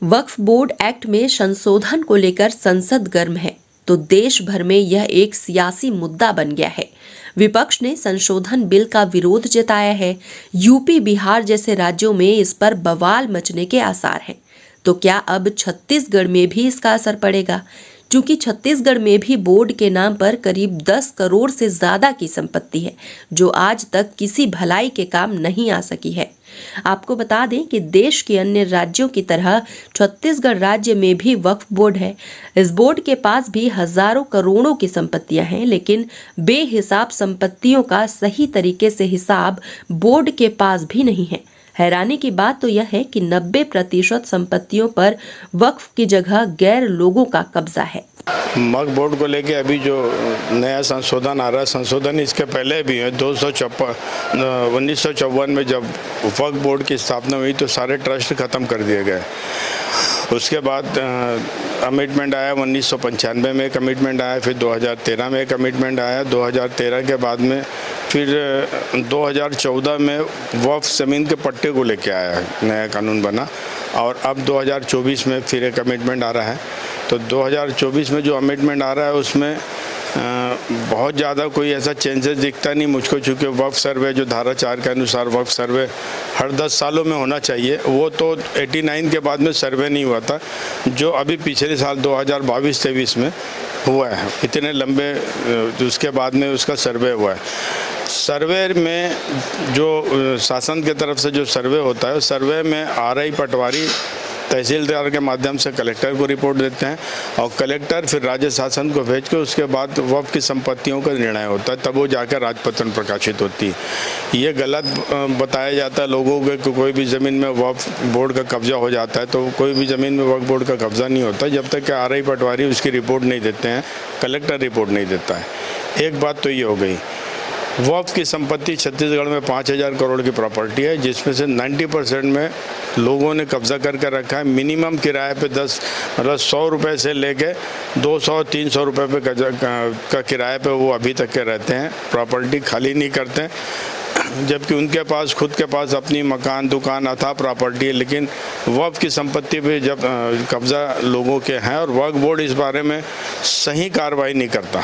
वक्फ board act में संशोधन को लेकर संसद गर्म है तो देश भर में यह एक सियासी मुद्दा बन गया है। विपक्ष ने संशोधन बिल का विरोध जताया है। यूपी, बिहार जैसे राज्यों में इस पर बवाल मचने के आसार हैं। तो क्या अब छत्तीसगढ़ में भी इसका असर पड़ेगा? क्योंकि छत्तीसगढ़ में भी बोर्ड के नाम पर करीब 10 करोड़ से ज्यादा की संपत्ति है जो आज तक किसी भलाई के काम नहीं आ सकी है। आपको बता दें कि देश के अन्य राज्यों की तरह छत्तीसगढ़ राज्य में भी वक्फ बोर्ड है। इस बोर्ड के पास भी हजारों करोड़ों की संपत्तियां हैं, लेकिन बेहिसाब संपत्तियों का सही तरीके से हिसाब बोर्ड के पास भी नहीं है। हैरानी की बात तो यह है कि 90% संपत्तियों पर वक्फ की जगह गैर लोगों का कब्जा है। वक्फ बोर्ड को लेके अभी जो नया संशोधन आ रहा है, संशोधन इसके पहले भी है। 1954 में जब वक्फ बोर्ड की स्थापना हुई तो सारे ट्रस्ट खत्म कर दिए गए। उसके बाद कमिटमेंट आया 1995 में, कमिटमेंट आया, फिर 2013 में कमिटमेंट आया। 2013 के बाद में फिर 2014 में वक्फ ज़मीन के पट्टे को लेके आया, नया कानून बना, और अब 2024 में फिर एक कमिटमेंट आ रहा है। तो 2024 में जो कमिटमेंट आ रहा है उसमें बहुत ज़्यादा कोई ऐसा चेंजेस दिखता नहीं मुझको, चूँकि वक्फ सर्वे जो धारा 4 के अनुसार वक्फ सर्वे हर 10 सालों में होना चाहिए, वो तो 89 के बाद में सर्वे नहीं हुआ था, जो अभी पिछले साल 2022-23 में हुआ है। इतने लंबे उसके बाद में उसका सर्वे हुआ है। सर्वे में जो शासन की तरफ से जो सर्वे होता है, सर्वे में आरआई पटवारी तहसीलदार के माध्यम से कलेक्टर को रिपोर्ट देते हैं और कलेक्टर फिर राज्य शासन को भेज के उसके बाद वक्फ की संपत्तियों का निर्णय होता है, तब वो जाकर राजपत्र प्रकाशित होती है। ये गलत बताया जाता है लोगों को कि कोई भी ज़मीन में वक्फ बोर्ड का कब्जा हो जाता है, तो कोई भी ज़मीन में वक्फ बोर्ड का कब्जा नहीं होता जब तक कि आरआई पटवारी उसकी रिपोर्ट नहीं देते हैं, कलेक्टर रिपोर्ट नहीं देता है। एक बात तो ये हो गई। वक्फ की संपत्ति छत्तीसगढ़ में 5000 करोड़ की प्रॉपर्टी है, जिसमें से 90% में लोगों ने कब्जा करके रखा है। मिनिमम किराए पे 100 रुपये से लेके 200-300 रुपये पे का किराए पे वो अभी तक के रहते हैं, प्रॉपर्टी खाली नहीं करते हैं, जबकि उनके पास खुद के पास अपनी मकान, दुकान, अथाह प्रॉपर्टी है। लेकिन वक्फ की संपत्ति पे जब कब्जा लोगों के हैं और वक्फ बोर्ड इस बारे में सही कार्रवाई नहीं करता।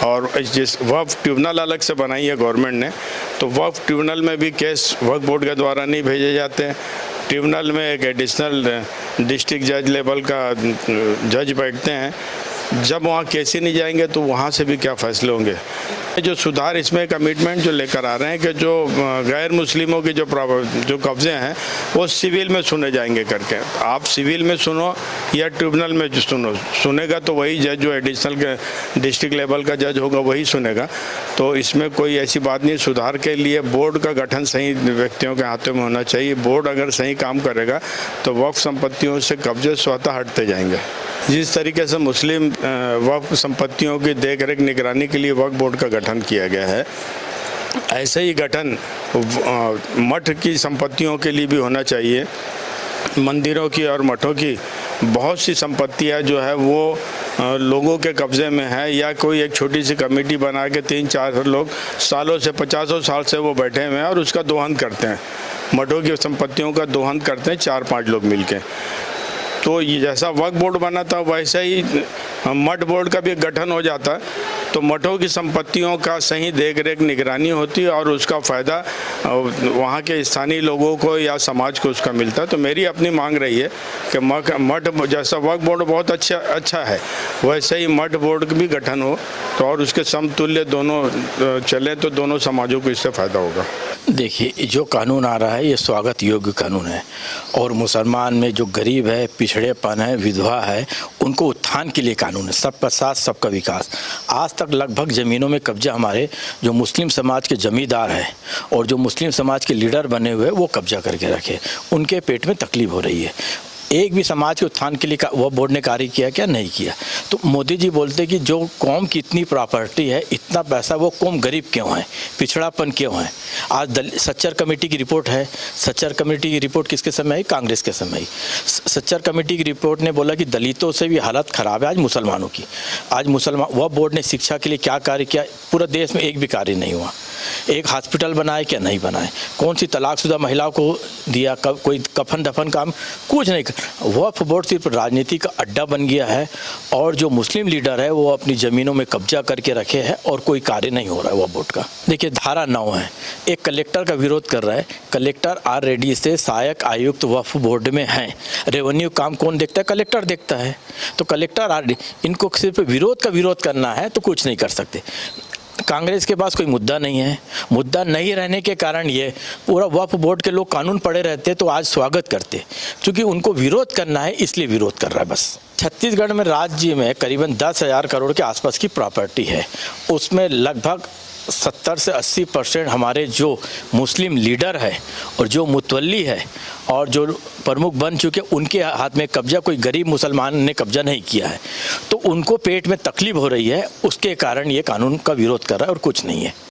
और जिस वक्फ ट्रिब्यूनल अलग से बनाई है गवर्नमेंट ने, तो वक्फ ट्रिब्यूनल में भी केस वक्फ बोर्ड के द्वारा नहीं भेजे जाते। ट्रिब्यूनल में एक एडिशनल डिस्ट्रिक्ट जज लेवल का जज बैठते हैं। जब वहाँ केस ही नहीं जाएंगे तो वहाँ से भी क्या फैसले होंगे। जो सुधार इसमें कमिटमेंट जो लेकर आ रहे हैं कि जो गैर मुस्लिमों की जो कब्जे हैं वो सिविल में सुने जाएंगे करके। आप सिविल में सुनो या ट्रिब्यूनल में सुनो, सुनेगा तो वही जज जो एडिशनल के डिस्ट्रिक्ट लेवल का जज होगा वही सुनेगा। तो इसमें कोई ऐसी बात नहीं। सुधार के लिए बोर्ड का गठन सही व्यक्तियों के हाथों में होना चाहिए। बोर्ड अगर सही काम करेगा तो वक्फ संपत्तियों से कब्जे स्वतः हटते जाएंगे। जिस तरीके से मुस्लिम वक्फ संपत्तियों की देख रेख निगरानी के लिए वक्फ बोर्ड का गठन किया गया है, ऐसे ही गठन मठ की संपत्तियों के लिए भी होना चाहिए। मंदिरों की और मठों की बहुत सी संपत्तियां जो है वो लोगों के कब्ज़े में है, या कोई एक छोटी सी कमेटी बना के 3-4 लोग सालों से 50 साल से वो बैठे हुए हैं और उसका दोहन करते हैं। मठों की संपत्तियों का दोहन करते हैं 4-5 लोग मिलके। तो ये जैसा वक्फ बोर्ड बना था वैसा ही मठ बोर्ड का भी गठन हो जाता, तो मठों की संपत्तियों का सही देख रेख निगरानी होती और उसका फ़ायदा वहाँ के स्थानीय लोगों को या समाज को उसका मिलता। तो मेरी अपनी मांग रही है कि मठ जैसा वक्फ बोर्ड बहुत अच्छा है, वैसे ही मठ बोर्ड का भी गठन हो तो और उसके समतुल्य दोनों चले तो दोनों समाजों को इससे फ़ायदा होगा। देखिए, जो कानून आ रहा है ये स्वागत योग्य कानून है और मुसलमान में जो गरीब है, पिछड़ेपन है, विधवा है, उनको उत्थान के लिए कानून है। सबका साथ सबका विकास। आज तक लगभग ज़मीनों में कब्जा हमारे जो मुस्लिम समाज के जमींदार हैं और जो मुस्लिम समाज के लीडर बने हुए वो कब्जा करके रखे, उनके पेट में तकलीफ हो रही है। एक भी समाज के उत्थान के लिए वो बोर्ड ने कार्य किया क्या? नहीं किया। तो मोदी जी बोलते कि जो कौम की इतनी प्रॉपर्टी है, इतना पैसा, वो कौम गरीब क्यों है, पिछड़ापन क्यों है? आज सच्चर कमेटी की रिपोर्ट है। सच्चर कमेटी की रिपोर्ट किसके समय आई? कांग्रेस के समय। सच्चर कमेटी की रिपोर्ट ने बोला कि दलितों से भी हालत ख़राब है आज मुसलमानों की। आज मुसलमान वह बोर्ड ने शिक्षा के लिए क्या कार्य किया? पूरे देश में एक भी कार्य नहीं हुआ। एक हॉस्पिटल बनाए क्या नहीं बनाए, कौन सी तलाकशुदा महिलाओं को दिया, कब कोई कफन दफन काम कुछ नहीं कर। वक्फ बोर्ड सिर्फ राजनीति का अड्डा बन गया है और जो मुस्लिम लीडर है वो अपनी ज़मीनों में कब्जा करके रखे हैं और कोई कार्य नहीं हो रहा है वक्फ बोर्ड का। देखिए धारा 9 है, एक कलेक्टर का विरोध कर रहा है, कलेक्टर ऑलरेडी से सहायक आयुक्त वक्फ बोर्ड में हैं, रेवेन्यू काम कौन देखता है, कलेक्टर देखता है। तो कलेक्टर इनको सिर्फ विरोध करना है तो कुछ नहीं कर सकते। कांग्रेस के पास कोई मुद्दा नहीं है, मुद्दा नहीं रहने के कारण ये पूरा वक्फ बोर्ड के लोग कानून पढ़े रहते तो आज स्वागत करते, क्योंकि उनको विरोध करना है इसलिए विरोध कर रहा है बस। छत्तीसगढ़ में राज्य में करीबन 10,000 करोड़ के आसपास की प्रॉपर्टी है, उसमें लगभग 70 से 80% हमारे जो मुस्लिम लीडर है और जो मुतवल्ली है और जो प्रमुख बन चुके उनके हाथ में कब्जा, कोई गरीब मुसलमान ने कब्जा नहीं किया है। तो उनको पेट में तकलीफ हो रही है, उसके कारण ये कानून का विरोध कर रहा है और कुछ नहीं है।